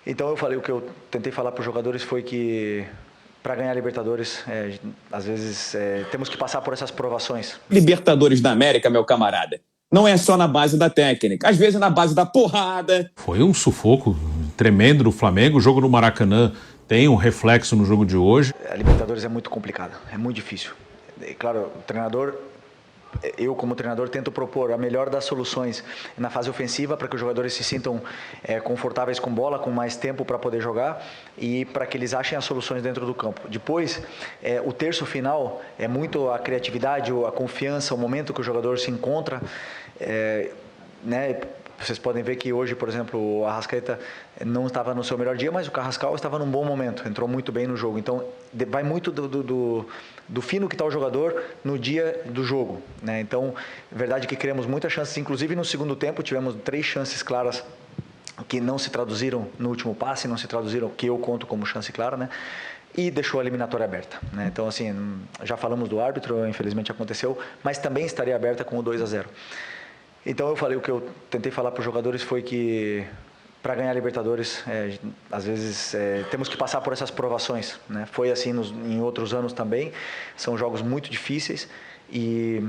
Então eu falei, o que eu tentei falar para os jogadores foi que para ganhar Libertadores, às vezes temos que passar por essas provações. Libertadores da América, meu camarada, não é só na base da técnica, às vezes é na base da porrada. Foi um sufoco tremendo do Flamengo. O jogo no Maracanã tem um reflexo no jogo de hoje. A Libertadores é muito complicada, é muito difícil. E, claro, o treinador, eu como treinador tento propor a melhor das soluções na fase ofensiva para que os jogadores se sintam confortáveis com bola, com mais tempo para poder jogar e para que eles achem as soluções dentro do campo. Depois, o terço final é muito a criatividade, a confiança, o momento que o jogador se encontra, né? Vocês podem ver que hoje, por exemplo, o Arrascaeta não estava no seu melhor dia, mas o Carrascal estava num bom momento, entrou muito bem no jogo. Então, vai muito do fino que está o jogador no dia do jogo, né? Então, é verdade que criamos muitas chances, inclusive no segundo tempo tivemos 3 chances claras que não se traduziram no último passe, não se traduziram, que eu conto como chance clara, né? E deixou a eliminatória aberta, né? Então, assim, já falamos do árbitro, infelizmente aconteceu, mas também estaria aberta com o 2-0. Então eu falei, o que eu tentei falar para os jogadores foi que para ganhar Libertadores, às vezes temos que passar por essas provações, né? Foi assim em outros anos também, são jogos muito difíceis e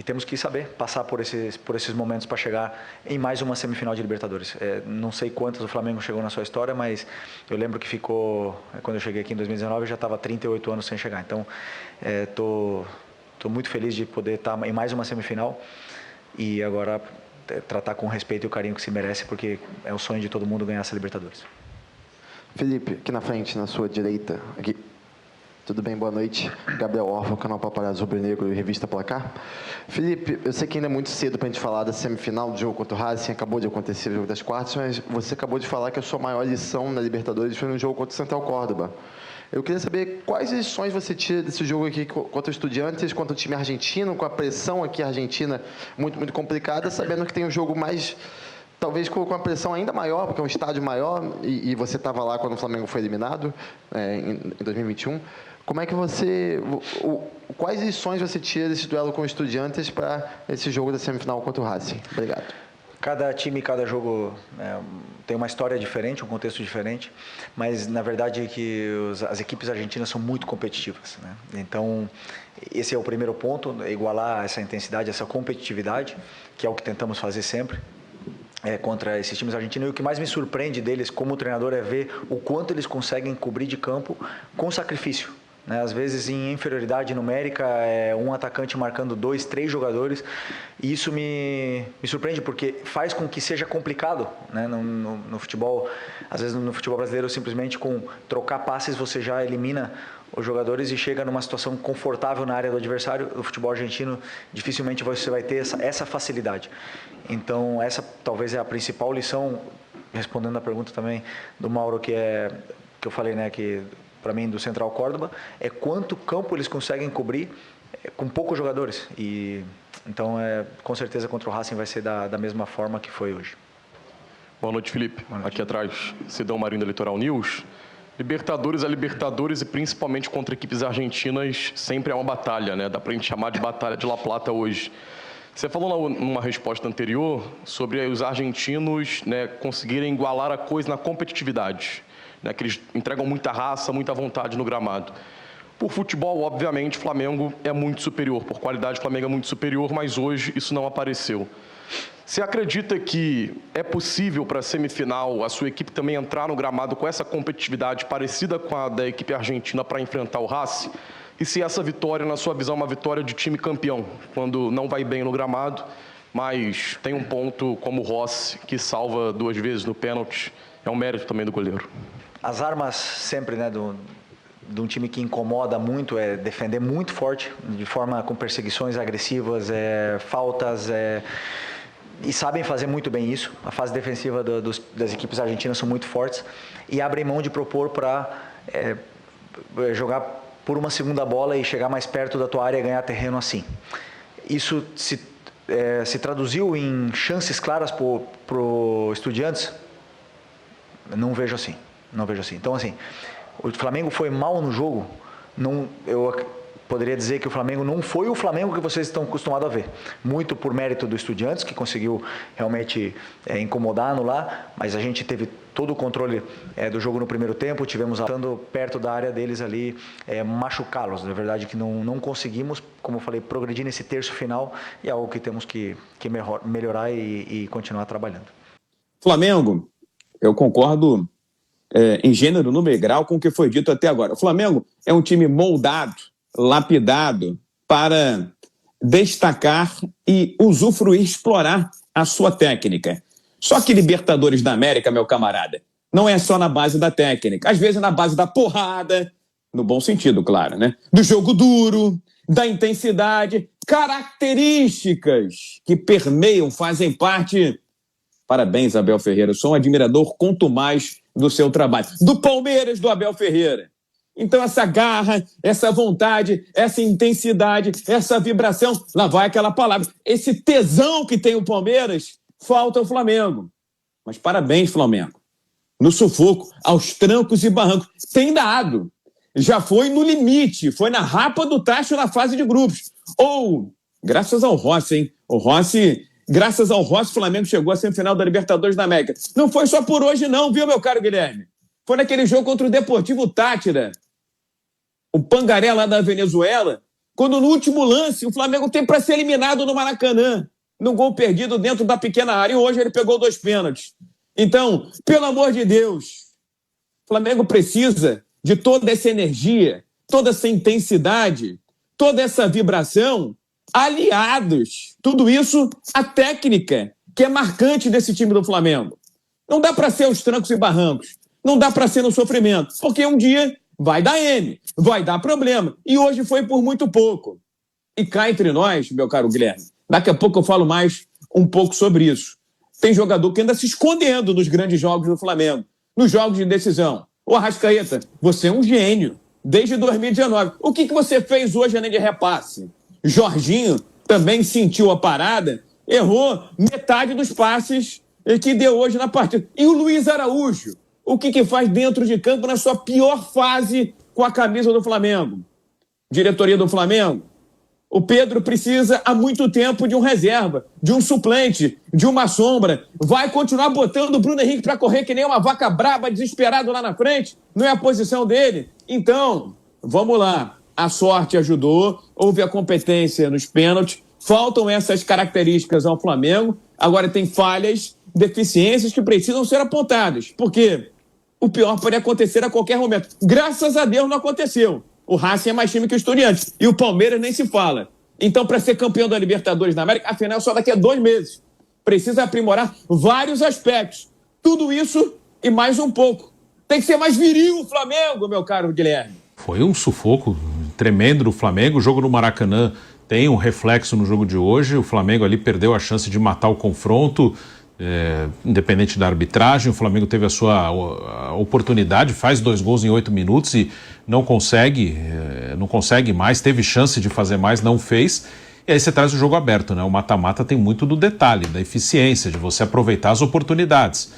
temos que saber passar por esses momentos para chegar em mais uma semifinal de Libertadores. Não sei quantas o Flamengo chegou na sua história, mas eu lembro que ficou, quando eu cheguei aqui em 2019, eu já estava 38 anos sem chegar. Então, tô muito feliz de poder estar em mais uma semifinal. E agora tratar com o respeito e o carinho que se merece, porque é o sonho de todo mundo ganhar essa Libertadores. Felipe, aqui na frente, na sua direita. Aqui. Tudo bem? Boa noite. Gabriel Orfa, canal Paparazzo Rubro-Negro e Revista Placar. Felipe, eu sei que ainda é muito cedo para a gente falar da semifinal do jogo contra o Racing, acabou de acontecer o jogo das quartas, mas você acabou de falar que a sua maior lição na Libertadores foi no jogo contra o Central Córdoba. Eu queria saber quais lições você tira desse jogo aqui contra o Estudiantes, contra o time argentino, com a pressão aqui argentina muito, muito complicada, sabendo que tem um jogo mais, talvez com uma pressão ainda maior, porque é um estádio maior, e você estava lá quando o Flamengo foi eliminado, em 2021. Como é que quais lições você tira desse duelo com o Estudiantes para esse jogo da semifinal contra o Racing? Obrigado. Cada time, cada jogo tem uma história diferente, um contexto diferente, mas na verdade é que as equipes argentinas são muito competitivas, né? Então, esse é o primeiro ponto, igualar essa intensidade, essa competitividade, que é o que tentamos fazer sempre contra esses times argentinos. E o que mais me surpreende deles como treinador é ver o quanto eles conseguem cobrir de campo com sacrifício. Às vezes em inferioridade numérica, um atacante marcando 2, 3 jogadores, e isso me surpreende porque faz com que seja complicado, né? No futebol, às vezes no futebol brasileiro, simplesmente com trocar passes você já elimina os jogadores e chega numa situação confortável na área do adversário. No futebol argentino, dificilmente você vai ter essa facilidade. Então essa talvez é a principal lição, respondendo a pergunta também do Mauro, que eu falei, né, que para mim do Central Córdoba, é quanto campo eles conseguem cobrir com poucos jogadores. E então, com certeza contra o Racing vai ser da mesma forma que foi hoje. Boa noite, Felipe. Boa noite. Aqui atrás, Sidão Marinho da Litoral News. Libertadores é Libertadores e principalmente contra equipes argentinas sempre é uma batalha, né? Dá pra gente chamar de batalha de La Plata hoje. Você falou numa resposta anterior sobre os argentinos, né, conseguirem igualar a coisa na competitividade, né, que eles entregam muita raça, muita vontade no gramado. Por futebol, obviamente, o Flamengo é muito superior. Por qualidade, o Flamengo é muito superior, mas hoje isso não apareceu. Você acredita que é possível para a semifinal a sua equipe também entrar no gramado com essa competitividade parecida com a da equipe argentina para enfrentar o Racing? E se essa vitória, na sua visão, é uma vitória de time campeão, quando não vai bem no gramado, mas tem um ponto como o Rossi, que salva 2 vezes no pênalti, é um mérito também do goleiro? As armas sempre, né, de um time que incomoda muito é defender muito forte, de forma com perseguições agressivas, faltas, e sabem fazer muito bem isso. A fase defensiva das equipes argentinas são muito fortes e abrem mão de propor para jogar por uma segunda bola e chegar mais perto da tua área e ganhar terreno assim. Isso se traduziu em chances claras pro Estudiantes? Não vejo assim. Então, assim, o Flamengo foi mal no jogo. poderia dizer que o Flamengo não foi o Flamengo que vocês estão acostumados a ver. Muito por mérito do Estudiantes, que conseguiu realmente incomodar, anular, mas a gente teve todo o controle do jogo no primeiro tempo, tivemos estando perto da área deles ali, machucá-los. Na verdade que não conseguimos, como eu falei, progredir nesse terço final, e é algo que temos que melhorar e continuar trabalhando. Flamengo, eu concordo em gênero, número e grau com o que foi dito até agora. O Flamengo é um time moldado, lapidado para destacar e usufruir, explorar a sua técnica. Só que Libertadores da América, meu camarada, não é só na base da técnica. Às vezes na base da porrada, no bom sentido, claro, né? Do jogo duro, da intensidade, características que permeiam, fazem parte. Parabéns, Abel Ferreira. Eu sou um admirador quanto mais do seu trabalho. Do Palmeiras, do Abel Ferreira. Então essa garra, essa vontade, essa intensidade, essa vibração, lá vai aquela palavra, esse tesão que tem o Palmeiras, falta o Flamengo. Mas parabéns, Flamengo. No sufoco, aos trancos e barrancos. Tem dado. Já foi no limite, foi na rapa do tacho na fase de grupos. Ou, graças ao Rossi, hein? Graças ao Rossi, o Flamengo chegou à semifinal da Libertadores da América. Não foi só por hoje não, viu, meu caro Guilherme? Foi naquele jogo contra o Deportivo Táchira, o Pangaré lá da Venezuela, quando no último lance o Flamengo tem para ser eliminado no Maracanã, num gol perdido dentro da pequena área, e hoje ele pegou 2 pênaltis. Então, pelo amor de Deus, o Flamengo precisa de toda essa energia, toda essa intensidade, toda essa vibração, aliados, tudo isso a técnica que é marcante desse time do Flamengo. Não dá para ser os trancos e barrancos, não dá para ser no sofrimento, porque um dia vai dar M, vai dar problema, e hoje foi por muito pouco. E cá entre nós, meu caro Guilherme, daqui a pouco eu falo mais um pouco sobre isso. Tem jogador que anda se escondendo nos grandes jogos do Flamengo, nos jogos de decisão. Ô Arrascaeta, você é um gênio, desde 2019. O que você fez hoje além de repasse? Jorginho também sentiu a parada, errou metade dos passes que deu hoje na partida. E o Luiz Araújo, o que faz dentro de campo na sua pior fase com a camisa do Flamengo? Diretoria do Flamengo, o Pedro precisa há muito tempo de um reserva, de um suplente, de uma sombra. Vai continuar botando o Bruno Henrique para correr que nem uma vaca braba, desesperado lá na frente? Não é a posição dele? Então, vamos lá. A sorte ajudou, houve a competência nos pênaltis, faltam essas características ao Flamengo, agora tem falhas, deficiências que precisam ser apontadas, porque o pior pode acontecer a qualquer momento. Graças a Deus não aconteceu. O Racing é mais time que o Estudiantes, e o Palmeiras nem se fala. Então, para ser campeão da Libertadores da América, afinal, só daqui a 2 meses. Precisa aprimorar vários aspectos. Tudo isso e mais um pouco. Tem que ser mais viril o Flamengo, meu caro Guilherme. Foi um sufoco tremendo do Flamengo. O jogo no Maracanã tem um reflexo no jogo de hoje. O Flamengo ali perdeu a chance de matar o confronto, independente da arbitragem. O Flamengo teve a sua oportunidade, faz 2 gols em 8 minutos e não consegue mais. Teve chance de fazer mais, não fez. E aí você traz o jogo aberto, né? O mata-mata tem muito do detalhe, da eficiência, de você aproveitar as oportunidades.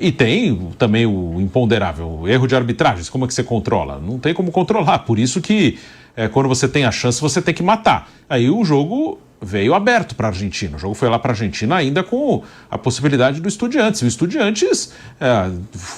E tem também o imponderável, o erro de arbitragens. Como é que você controla? Não tem como controlar, por isso que quando você tem a chance, você tem que matar. Aí o jogo veio aberto para a Argentina, o jogo foi lá para a Argentina ainda com a possibilidade do Estudiantes. O Estudiantes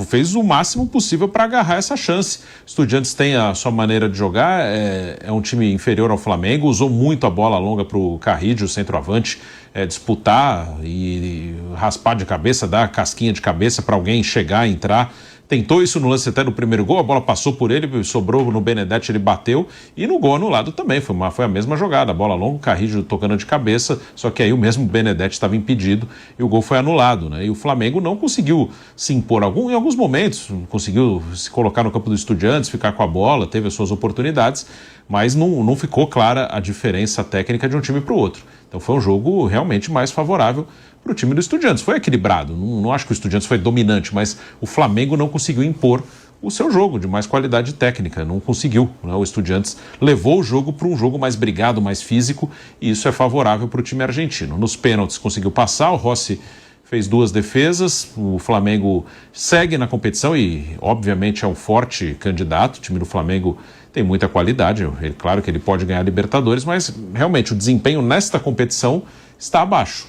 fez o máximo possível para agarrar essa chance. O Estudiantes tem a sua maneira de jogar, é um time inferior ao Flamengo, usou muito a bola longa para o Carrillo, o centroavante, disputar e raspar de cabeça, dar casquinha de cabeça para alguém chegar, entrar. Tentou isso no lance até no primeiro gol, a bola passou por ele, sobrou no Benedetti, ele bateu, e no gol anulado também, foi a mesma jogada, a bola longa, o Carrillo tocando de cabeça, só que aí o mesmo Benedetti estava impedido e o gol foi anulado, né? E o Flamengo não conseguiu se impor em alguns momentos, conseguiu se colocar no campo do Estudiantes, ficar com a bola, teve as suas oportunidades, mas não ficou clara a diferença técnica de um time para o outro. Então foi um jogo realmente mais favorável para o time do Estudiantes. Foi equilibrado, não acho que o Estudiantes foi dominante, mas o Flamengo não conseguiu impor o seu jogo de mais qualidade técnica, não conseguiu, né? O Estudiantes levou o jogo para um jogo mais brigado, mais físico, e isso é favorável para o time argentino. Nos pênaltis conseguiu passar, o Rossi fez 2 defesas. O Flamengo segue na competição e, obviamente, é um forte candidato. O time do Flamengo tem muita qualidade. Claro que ele pode ganhar a Libertadores, mas realmente o desempenho nesta competição está abaixo.